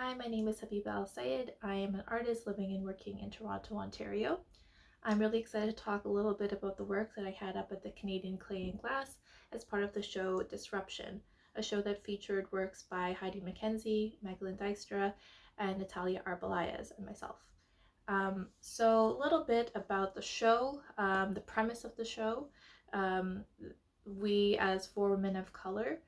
Hi, my name is Habiba El-Sayed. I am an artist living and working in Toronto, Ontario. I'm really excited to talk a little bit about the work that I had up at the Canadian Clay and Glass as part of the show Disruption, a show that featured works by Heidi McKenzie, Magdalene Dykstra, and Natalia Arbelaez and myself. So a little bit about the show, the premise of the show. Um, we, as four women of color,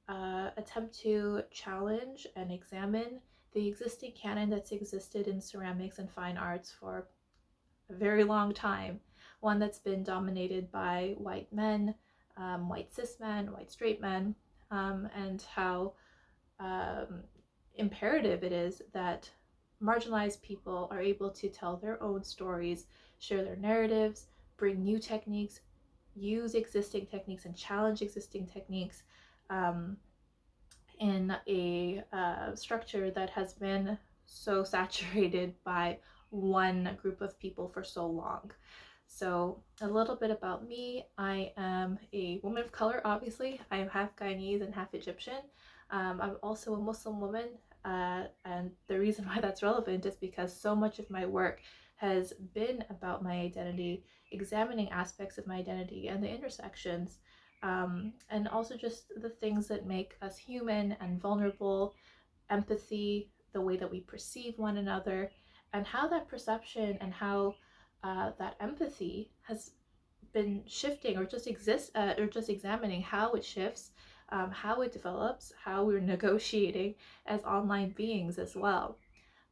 attempt to challenge and examine the existing canon that's existed in ceramics and fine arts for a very long time, one that's been dominated by white men, white cis men, white straight men, and how um, imperative it is that marginalized people are able to tell their own stories, share their narratives, bring new techniques, use existing techniques, and challenge existing techniques um, in a structure that has been so saturated by one group of people for so long. So a little bit about me. I am a woman of color, obviously. I am half Guyanese and half Egyptian. I'm also a Muslim woman, and the reason why that's relevant is because so much of my work has been about my identity, examining aspects of my identity and the intersections, and also just the things that make us human and vulnerable, empathy, the way that we perceive one another, and how that perception and how that empathy has been shifting or just exists, or just examining how it shifts, how it develops, how we're negotiating as online beings as well.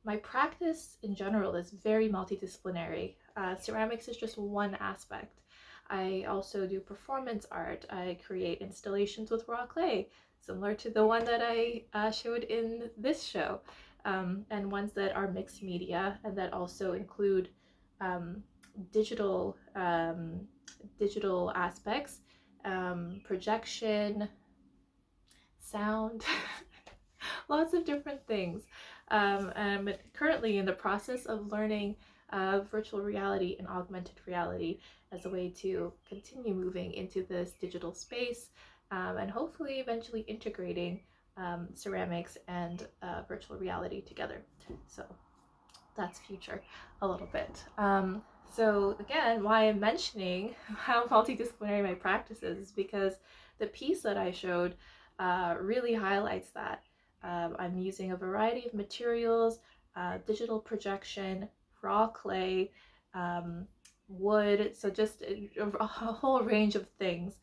My practice in general is very multidisciplinary. Ceramics is just one aspect. I also do performance art. I create installations with raw clay, similar to the one that I showed in this show, and ones that are mixed media and that also include um, digital digital aspects, projection, sound, lots of different things. I'm currently in the process of learning virtual reality and augmented reality as a way to continue moving into this digital space, and hopefully eventually integrating ceramics and virtual reality together. So that's future a little bit. So again, why I'm mentioning how multidisciplinary my practice is because the piece that I showed really highlights that. I'm using a variety of materials, digital projection, raw clay, wood, so just a whole range of things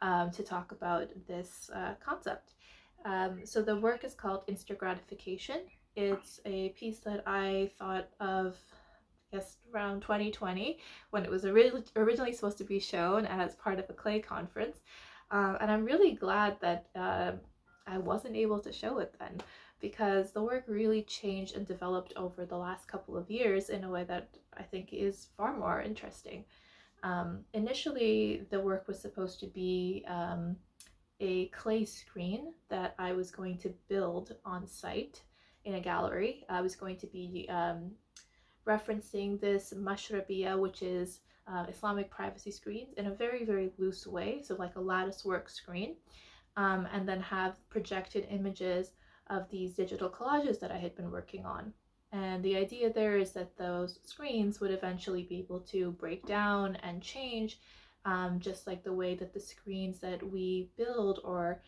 to talk about this concept. So the work is called Instant Gratification. It's a piece that I thought of, I guess, around 2020 when it was originally supposed to be shown as part of a clay conference. And I'm really glad that I wasn't able to show it then because the work really changed and developed over the last couple of years in a way that I think is far more interesting. Initially, the work was supposed to be a clay screen that I was going to build on site in a gallery. I was going to be referencing this mashrabiyya, which is Islamic privacy screens, in a very, very loose way, so like a lattice work screen, and then have projected images of these digital collages that I had been working on. And the idea there is that those screens would eventually be able to break down and change, just like the way that the screens that we build or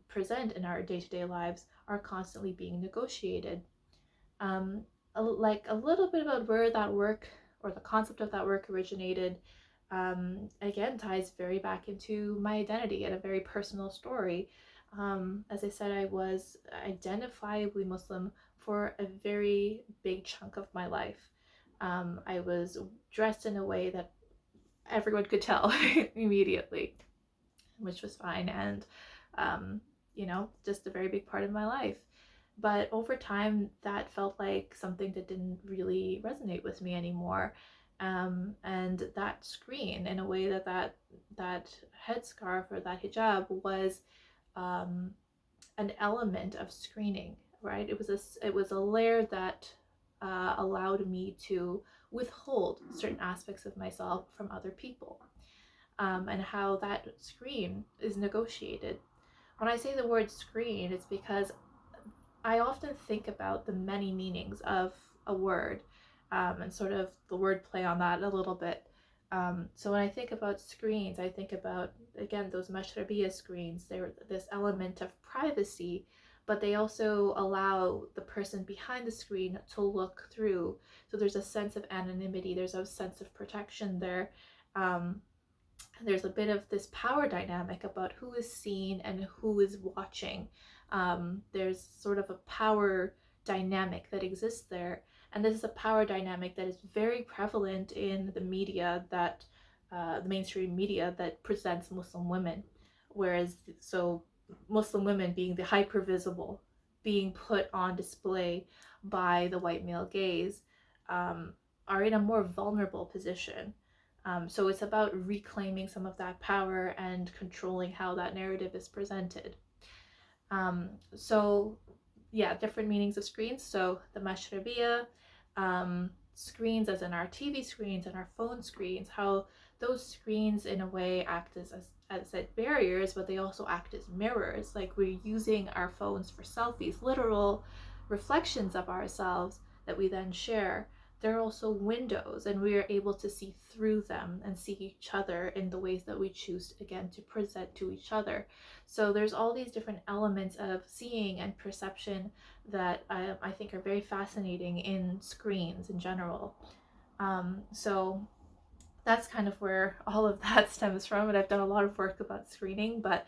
present in our day-to-day lives are constantly being negotiated. Like a little bit about where that work or the concept of that work originated, again, ties very back into my identity and a very personal story. As I said, I was identifiably Muslim for a very big chunk of my life. I was dressed in a way that everyone could tell immediately, which was fine, and just a very big part of my life. But over time, that felt like something that didn't really resonate with me anymore. And that screen, in a way that headscarf or that hijab was an element of screening, right? It was a layer that allowed me to withhold certain aspects of myself from other people, and how that screen is negotiated. When I say the word screen, it's because I often think about the many meanings of a word, and sort of the word play on that a little bit. So when I think about screens, I think about, again, those mashrabiyah screens. They're this element of privacy, but they also allow the person behind the screen to look through. So there's a sense of anonymity, there's a sense of protection there. Um, there's a bit of this power dynamic about who is seen and who is watching. There's sort of a power dynamic that exists there, and this is a power dynamic that is very prevalent in the media that the mainstream media that presents Muslim women. Whereas, so Muslim women being the hyper visible, being put on display by the white male gaze, are in a more vulnerable position. So it's about reclaiming some of that power and controlling how that narrative is presented. So yeah, different meanings of screens. So the mashrabiyah, screens as in our TV screens and our phone screens, how those screens in a way act as I said, barriers, but they also act as mirrors. Like we're using our phones for selfies, literal reflections of ourselves that we then share. They're also windows, and we are able to see through them and see each other in the ways that we choose, again, to present to each other. So there's all these different elements of seeing and perception that I think are very fascinating in screens in general. So that's kind of where all of that stems from, and I've done a lot of work about screening, but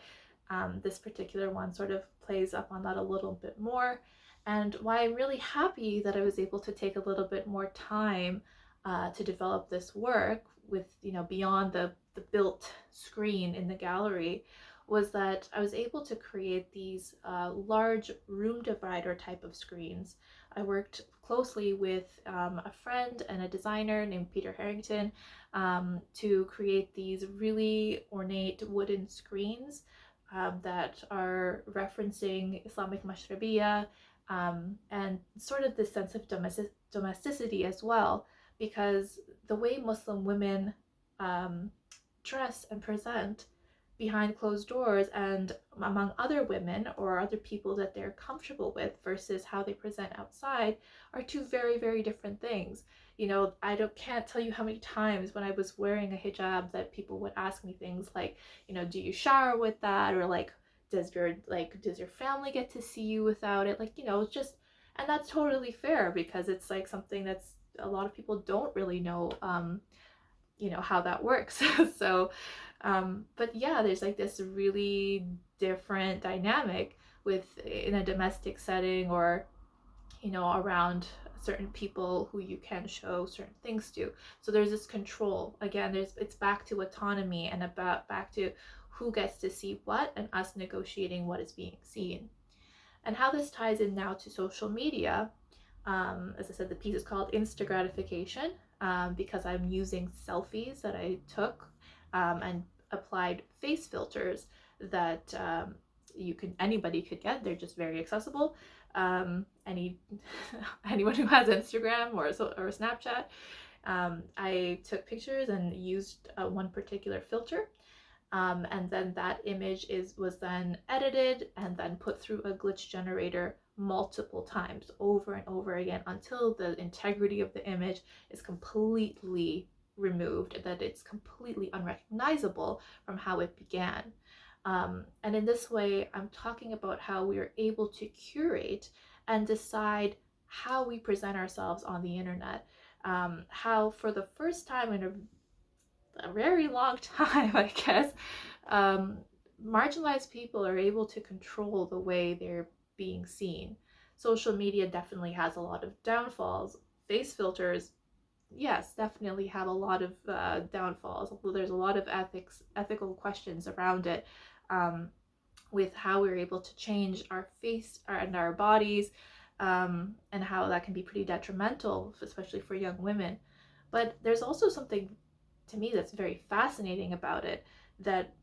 this particular one sort of plays up on that a little bit more. And why I'm really happy that I was able to take a little bit more time to develop this work with, beyond the built screen in the gallery, was that I was able to create these large room divider type of screens. I worked closely with a friend and a designer named Peter Harrington to create these really ornate wooden screens that are referencing Islamic mashrabiyah, and sort of this sense of domesticity as well, because the way Muslim women dress and present behind closed doors and among other women or other people that they're comfortable with versus how they present outside are two very, very different things. Can't tell you how many times when I was wearing a hijab that people would ask me things like, do you shower with that? Or like, does your family get to see you without it? Just, and that's totally fair because it's like something that's a lot of people don't really know how that works. So but yeah, there's like this really different dynamic with in a domestic setting, or around certain people who you can show certain things to. So there's this control again. It's back to autonomy and back to who gets to see what and us negotiating what is being seen. And how this ties in now to social media, as I said, the piece is called Insta Gratification, because I'm using selfies that I took and applied face filters that anybody could get. They're just very accessible. Anyone who has Instagram or Snapchat, I took pictures and used one particular filter. And then that image was then edited and then put through a glitch generator multiple times over and over again until the integrity of the image is completely removed, that it's completely unrecognizable from how it began. And in this way, I'm talking about how we are able to curate and decide how we present ourselves on the internet. How for the first time in a very long time, I guess, marginalized people are able to control the way they're being seen. Social media definitely has a lot of downfalls. Face filters, yes, definitely have a lot of downfalls. There's a lot of ethical questions around it, with how we're able to change our face and our bodies, and how that can be pretty detrimental, especially for young women. But there's also something to me that's very fascinating about it, that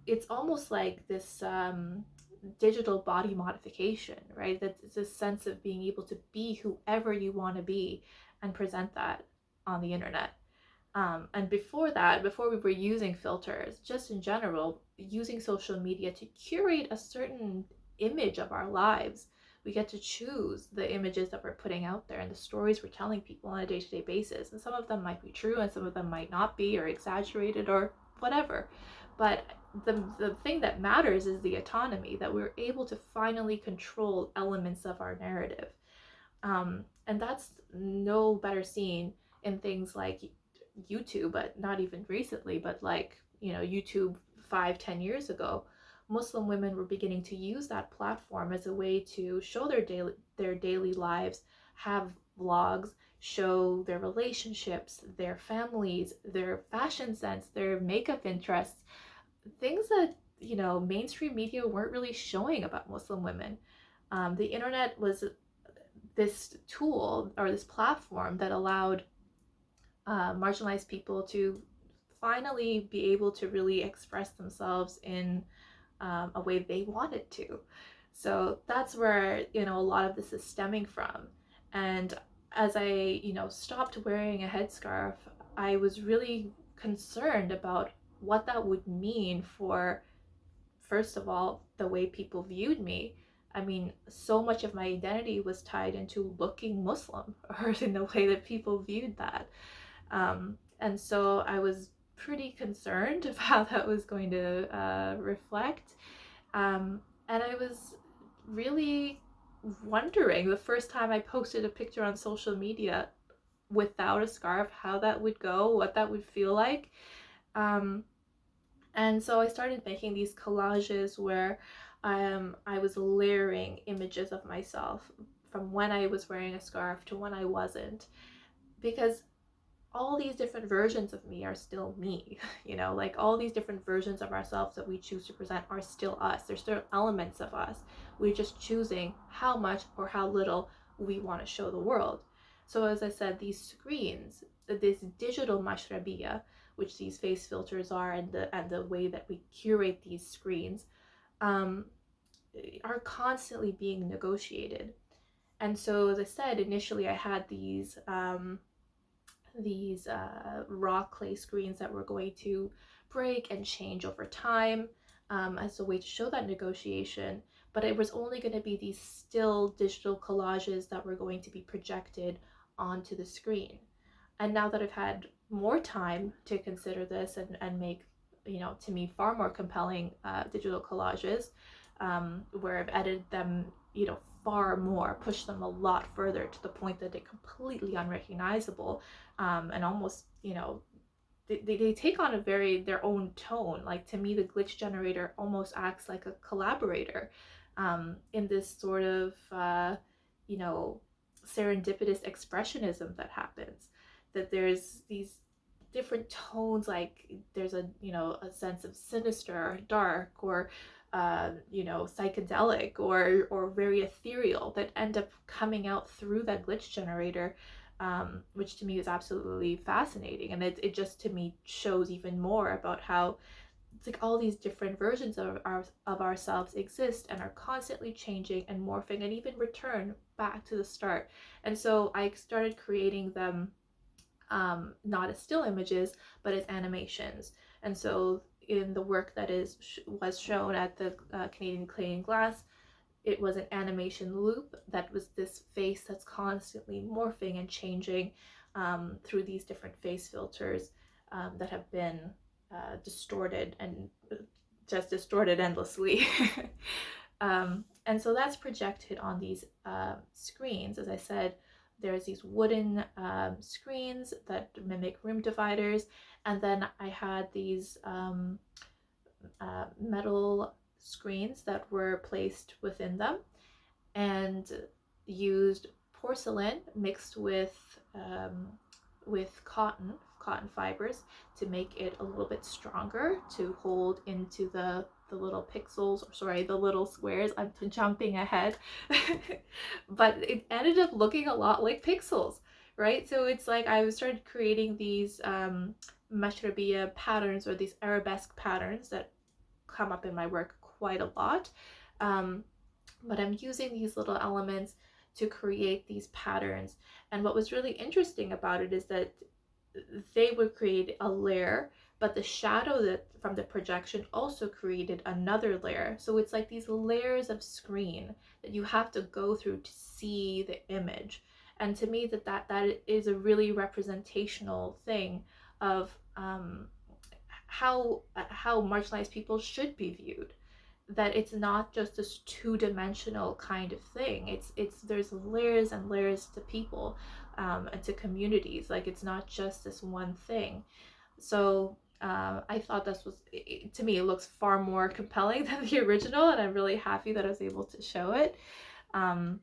it's almost like this digital body modification, right? That it's a sense of being able to be whoever you want to be and present that on the internet. And before we were using filters, just in general, using social media to curate a certain image of our lives We get to choose the images that we're putting out there and the stories we're telling people on a day-to-day basis. And some of them might be true and some of them might not be, or exaggerated or whatever. But the thing that matters is the autonomy, that we're able to finally control elements of our narrative. And that's no better seen in things like YouTube, but not even recently, but like, YouTube 5-10 years ago. Muslim women were beginning to use that platform as a way to show their daily lives, have vlogs, show their relationships, their families, their fashion sense, their makeup interests, things that mainstream media weren't really showing about Muslim women. The internet was this tool or this platform that allowed marginalized people to finally be able to really express themselves in a way they wanted to. So that's where a lot of this is stemming from. And as I stopped wearing a headscarf, I was really concerned about what that would mean for, first of all, the way people viewed me. I mean, so much of my identity was tied into looking Muslim, or in the way that people viewed that. And so I was pretty concerned of how that was going to reflect. And I was really wondering the first time I posted a picture on social media without a scarf, how that would go, what that would feel like. And so I started making these collages where I was layering images of myself from when I was wearing a scarf to when I wasn't, because all these different versions of me are still me, like all these different versions of ourselves that we choose to present are still us. They're still elements of us. We're just choosing how much or how little we want to show the world. So as I said, these screens, this digital mashrabiya, which these face filters are, and the way that we curate these screens, are constantly being negotiated. And so, as I said, initially I had these raw clay screens that were going to break and change over time as a way to show that negotiation. But it was only going to be these still digital collages that were going to be projected onto the screen. And now that I've had more time to consider this and make, to me, far more compelling digital collages, where I've edited them, far more, pushed them a lot further to the point that they're completely unrecognizable, and almost, they take on their own tone. Like, to me, the glitch generator almost acts like a collaborator in this sort of, serendipitous expressionism that happens. That there's these different tones, like there's a sense of sinister or dark or psychedelic or very ethereal that end up coming out through that glitch generator, which to me is absolutely fascinating. And it just, to me, shows even more about how it's like all these different versions of ourselves exist and are constantly changing and morphing and even return back to the start. And so I started creating them not as still images, but as animations. And so in the work that was shown at the Canadian Clay and Glass, it was an animation loop that was this face that's constantly morphing and changing through these different face filters that have been distorted and just distorted endlessly. And so that's projected on these screens. As I said, there's these wooden screens that mimic room dividers, and then I had these metal screens that were placed within them and used porcelain mixed with cotton fibers to make it a little bit stronger to hold into the little pixels, or sorry, the little squares. I'm jumping ahead. But it ended up looking a lot like pixels, right? So it's like I started creating these mashrabiya patterns, or these arabesque patterns that come up in my work quite a lot. But I'm using these little elements to create these patterns. And what was really interesting about it is that they would create a layer but the shadow that from the projection also created another layer. So it's like these layers of screen that you have to go through to see the image. And to me, that is a really representational thing of how marginalized people should be viewed. That it's not just this two-dimensional kind of thing. It's there's layers and layers to people, and to communities. Like, it's not just this one thing. So I thought this was, to me, it looks far more compelling than the original, and I'm really happy that I was able to show it. And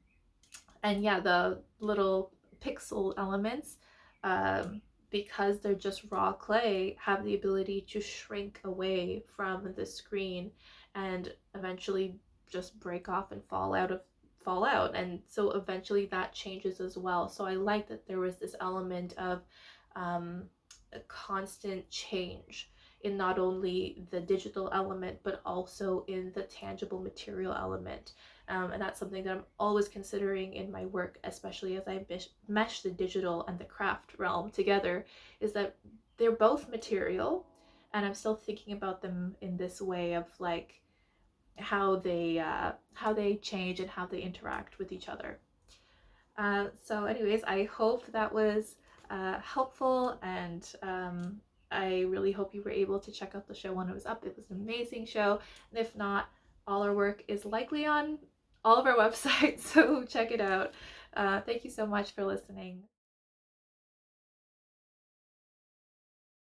yeah, the little pixel elements, um, because they're just raw clay, have the ability to shrink away from the screen and eventually just break off and fall out. And so eventually that changes as well. So I like that there was this element of a constant change in not only the digital element but also in the tangible material element. And that's something that I'm always considering in my work, especially as I mesh the digital and the craft realm together, is that they're both material, and I'm still thinking about them in this way of like how they change and how they interact with each other. So anyways, I hope that was helpful, and I really hope you were able to check out the show when it was up. It was an amazing show, and if not, all our work is likely on all of our websites, so check it out. Thank you so much for listening.